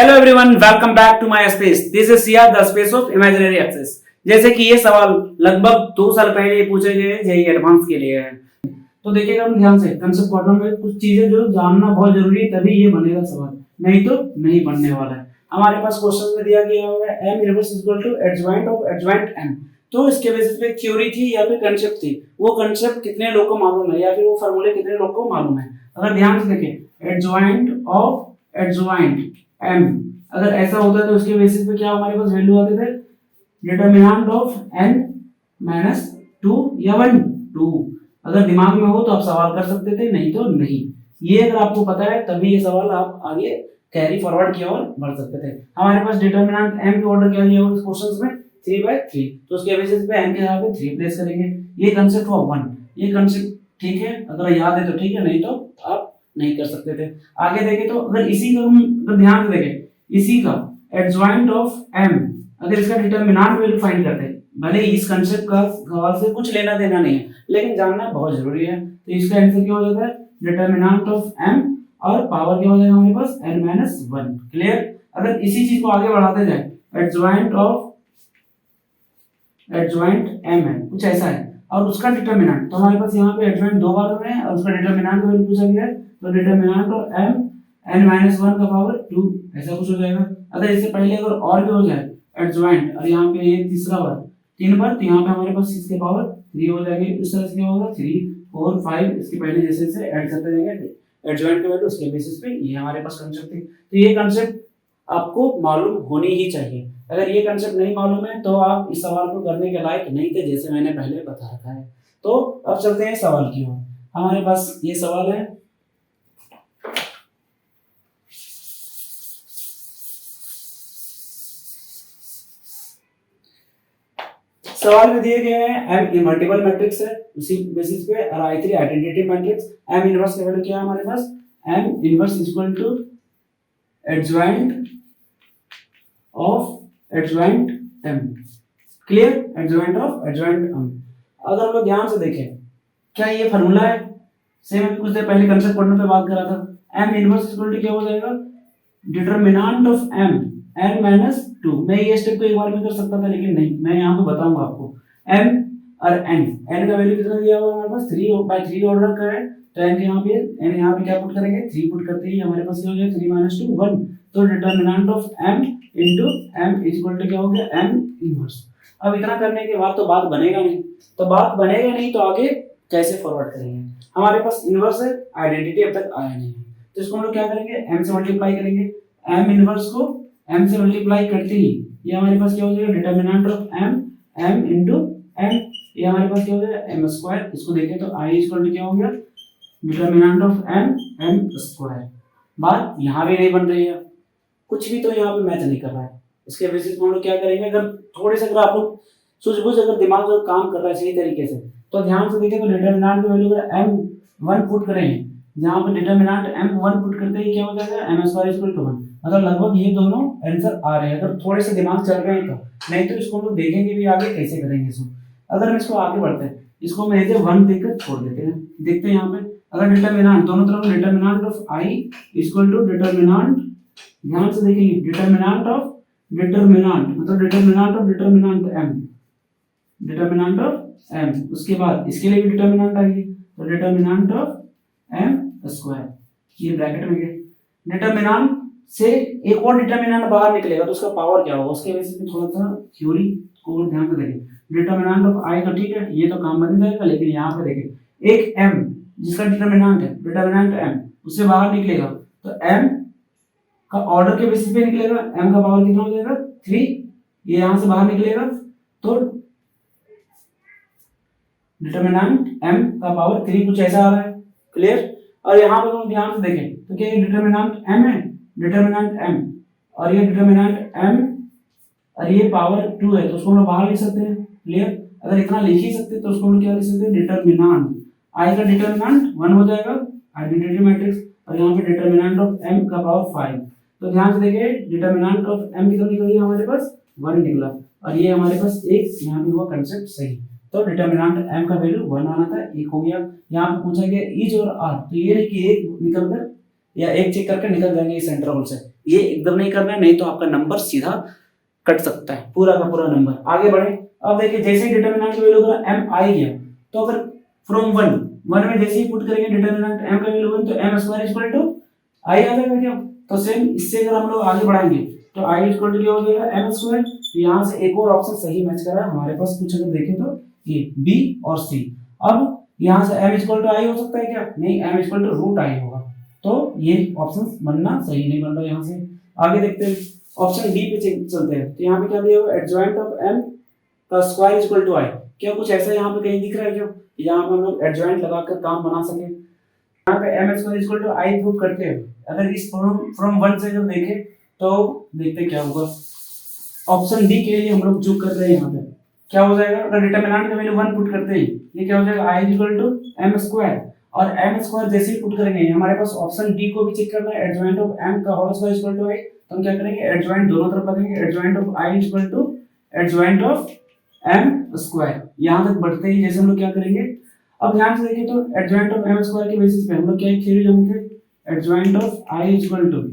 Hello everyone, welcome back to my space. This is Siya, the space of imaginary access. जैसे कि ये सवाल लगभग 2 साल पहले पूछे गए जेईई एडवांस के लिए है। तो देखिएगा हम ध्यान से कंसेप्ट पढ़ने में कुछ चीजें जो जानना बहुत जरूरी है, तभी ये बनेगा सवाल, नहीं तो नहीं बनने वाला है। हमारे पास क्वेश्चन में दिया गया हुआ है m inverse equal to adjoint of adjoint m। तो इसके बेसिस पे थ्योरी थी या फिर कांसेप्ट थी, वो कांसेप्ट कितने लोग को मालूम है या फिर वो फार्मूले कितने लोग को मालूम है। अगर ध्यान से देखें एडजॉइंट ऑफ एडजॉइंट m, अगर ऐसा होता है तो उसके बेसिस पे क्या हमारे पास वैल्यू आते थे, डिटरमिनेंट ऑफ n माइनस 2 या 1 2। अगर दिमाग में हो तो आप सवाल कर सकते थे, नहीं तो नहीं। ये अगर आपको पता है तभी ये सवाल आप आगे कैरी फॉरवर्ड की ओर बढ़ सकते थे। हमारे पास डिटरमिनेंट m के ऑर्डर क्या दिया हुआ है इस क्वेश्चंस में 3/3, तो उसके बेसिस पे n के यहाँ पे 3 प्लेस करेंगे। ये कांसेप्ट हुआ 1, ये कांसेप्ट ठीक है, अगर याद है तो ठीक है, नहीं तो आप नहीं कर सकते थे। आगे देखें तो अगर इसी का हम अगर ध्यान से देखें, इसी का एडजॉइंट ऑफ m, अगर इसका डिटरमिनेंट वैल्यू फाइंड करते हैं, भले इस कांसेप्ट का सवाल से कुछ लेना देना नहीं है, लेकिन जानना बहुत जरूरी है। तो इसका आंसर क्या हो जाता है, डिटरमिनेंट ऑफ m और पावर क्या हो जाएगा हमारे पास n-1। क्लियर। अगर इसी चीज को आगे बढ़ाते जाए, एडजॉइंट m है, कुछ ऐसा है, और उसका डिटरमिनेंट, तो हमारे पास यहाँ पे एडजॉइंट 2 बार में है और उसका डिटरमिनेंट वैल्यू पूछा गया है, तो डिटरमिनेंट ऑफ m n-1 का पावर 2 ऐसा कुछ हो जाएगा। अगर इससे पहले अगर और भी हो जाए एडजॉइंट और यहाँ पे ये तीसरा बार 3 बार, तो यहाँ पे हमारे पास इसके पावर 3 हो जाएंगे। इस तरह से क्या होगा 3 4 5 इसके पहले जैसे जैसे ऐड करते जाएंगे एडजॉइंट के वैल्यू, उसके बेसिस पे ये हमारे पास कांसेप्ट थी। तो ये कांसेप्ट आपको मालूम होनी ही चाहिए। अगर ये कांसेप्ट नहीं मालूम है तो आप इस सवाल को करने के लायक नहीं थे, जैसे मैंने पहले बता रखा है। तो अब चलते हैं सवाल की ओर। हमारे पास ये सवाल है, सवाल में दिए गए हैं m इनवर्टिबल मैट्रिक्स है, उसी बेसिस पे I3 identity matrix. m inverse का वैल्यू क्या है हमारे पास, m inverse equal to adjoint of adjoint m। Clear, adjoint of adjoint m। अगर हम लोग ध्यान से देखें, क्या ये फार्मूला है, सेम अभी कुछ देर पहले कंसेप्ट पढ़ने पे बात करा था। m इनवर्स इक्वल टू क्या हो जाएगा, डिटरमिनेंट ऑफ m n-2। मैं ये स्टेप को एक बार में कर सकता था, लेकिन नहीं, मैं यहाँ पे बताऊंगा आपको। m और n का वैल्यू कितना दिया हुआ है हमारे पास, 3/3 ऑर्डर का है, तो n के यहाँ पे n यहाँ पे क्या पुट करेंगे, 3 पुट करते ही हमारे पास क्या हो जाएगा 3 - 2 1। तो determinant of m into m is equal to क्या हो गया m इनवर्स। अब इतना करने के बाद तो बात बनेगा नहीं, तो बात बनेगा नहीं तो आगे कैसे फॉरवर्ड करेंगे। हमारे पास इनवर्स है, आइडेंटिटी अब तक आया नहीं है, तो इसको हम लोग क्या करेंगे, m से मल्टीप्लाई करेंगे। m इनवर्स को m से मल्टीप्लाई करते ही ये हमारे पास क्या हो जाएगा, determinant of m into m, ये हमारे पास क्या हो जाएगा m स्क्वायर। इसको देखें तो i इक्वल टू क्या हो गया, डिटरमिनेंट ऑफ m स्क्वायर। बात यहाँ भी नहीं बन रही है, कुछ भी तो यहाँ पे मैच नहीं कर रहा है। इसके बेसिस पे हम लोग क्या करेंगे, अगर थोड़े से अगर आप लोग सूझबूझ अगर दिमाग अगर काम कर रहा है सही तरीके से, तो ध्यान से देखें तो डिटरमिनेंट की वैल्यू अगर m1 पुट करेंगे, जहाँ पे डिटरमिनेंट m1 पुट करते ही क्या हो जाएगा m स्क्वायर इक्वल टू 1। मतलब लगभग ये दोनों आंसर आ रहे हैं, अगर थोड़े से दिमाग चल रहे हैं तो, नहीं तो इसको हम लोग देखेंगे भी आगे कैसे करेंगे इसको। अगर हम इसको आगे बढ़ते हैं, इसको हम ऐसे 1 देकर छोड़ देते हैं। देखते हैं यहाँ पे अगर डिटरमिनेंट दोनों तरफ determinant of i equal to determinant, ध्यान से देखेंगे डिटरमिनेंट ऑफ डिटरमिनेंट मतलब determinant of determinant of m, उसके बाद इसके लिए भी डिटरमिनेंट आएगी, तो डिटरमिनेंट ऑफ m स्क्वायर, ये ब्रैकेट में गए। डिटरमिनेंट से एक और डिटरमिनेंट बाहर निकलेगा तो उसका पावर क्या होगा, उसके बेसिस पे थोड़ा सा थ्योरी को ध्यान से देखें। डिटरमिनेंट ऑफ i तो ठीक है, ये तो काम बन जाएगा, लेकिन यहाँ पे देखें एक m जिसका डिटरमिनेंट है डिटरमिनेंट m, उससे बाहर निकलेगा तो m का ऑर्डर के बेसिस पे निकलेगा, m का पावर कितना हो जाएगा 3, ये यहाँ से बाहर निकलेगा तो डिटरमिनेंट m का पावर 3 कुछ ऐसा आ रहा है। क्लियर। और यहाँ पे हम ध्यान से देखें तो क्या ये डिटरमिनेंट m है, डिटरमिनेंट m और ये डिटरमिनेंट m और ये पावर 2 है, तो उसको हम लोग बाहर लिख सकते हैं। क्लियर। अगर इतना लिख ही सकते तो उसको हम लोग क्या लिख सकते हैं, डिटरमिनेंट i का डिटरमिनेंट 1 हो जाएगा आइडेंटिटी मैट्रिक्स, और यहाँ पे डिटरमिनेंट ऑफ m का पावर 5। तो ध्यान से देखिए डिटरमिनेंट ऑफ m कितना निकल गया हमारे पास 1 निकला, और ये हमारे पास एक यहाँ पे हुआ कंसेप्ट सही। तो डिटरमिनेंट m का वैल्यू 1 आना था, 1 हो गया। यहाँ पे पूछा गया इज और आर, तो ये नहीं कि एक निकल कर या एक चेक करके निकल जाएंगे इस इंटरवल से, ये एकदम नहीं करना है, नहीं तो आपका नंबर सीधा कट सकता है, पूरा का पूरा नंबर। आगे बढ़े, अब देखिए जैसे ही डिटर्मिनेंट की वैल्यू अगर एम आई गया, तो अगर फ्रॉम वन में जैसे ही पुट करेंगे डिटर्मिनेंट एम का वैल्यू 1, तो एम स्क्वायर इक्वल टू आई आ जाएगा क्या। तो सेम इससे अगर हम लोग आगे बढ़ाएंगे तो आई इक्वल टू क्या हो जाएगा, एम स्क्वायर। यहाँ से एक और ऑप्शन सही मैच कर रहा है हमारे पास, कुछ अगर देखें तो ये बी और सी। अब यहाँ से एम इक्वल टू आई हो सकता है क्या, नहीं, M equal to root I होगा। तो ये ऑप्शन बनना सही नहीं बन रहा। यहाँ से आगे देखते हैं, ऑप्शन डी पे चलते हैं। तो यहाँ पे क्या दिया हुआ, एडजॉइंट ऑफ एम का स्क्वायर इक्वल टू आई। क्या कुछ ऐसा यहाँ पे कहीं दिख रहा है क्या, यहाँ पे हम लोग एडजॉइंट लगाकर काम बना सके। यहाँ पे M square equal to I prove करते हैं। अगर इस फ्रॉम वन से जब देखें तो देखते क्या होगा। ऑप्शन डी के लिए हम लोग जो कर रहे हैं यहाँ पे क्या हो जाएगा, अगर डिटरमिनेंट का वैल्यू 1 पुट करते हैं, ये क्या हो जाएगा, आई इक्वल टू एम स्क्वायर। और एम स्क्वायर जैसे ही पुट करेंगे, हमारे पास ऑप्शन डी को भी चेक करना है, एडजॉइंट ऑफ एम का whole square equal to I. तो हम क्या करेंगे, एडजॉइंट दोनों तरफ लगाएंगे, adjoint of I equal to adjoint of M square. यहां तक बढ़ते ही जैसे हम लोग क्या करेंगे, अब ध्यान से देखिए तो एडजॉइंट ऑफ एम स्क्वायर के बेसिस पे हम लोग क्या एक थ्योरी जानते हैं, adjoint of I equal to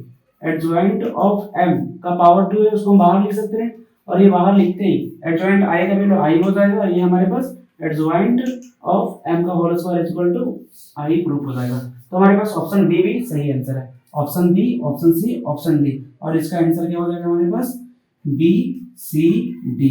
adjoint of M का पावर 2 है, उसको हम बाहर लिख सकते हैं। और ये बाहर लिखते ही एडजॉइंट आई का वैल्यू आई हो जाएगा, और ये हमारे पास एडजॉइंट ऑफ एम का whole square equal to I proof हो जाएगा। तो हमारे पास ऑप्शन डी भी सही आंसर है, option B, option C, option D, और इसका आंसर क्या हो जाएगा हमारे पास, बी सी डी।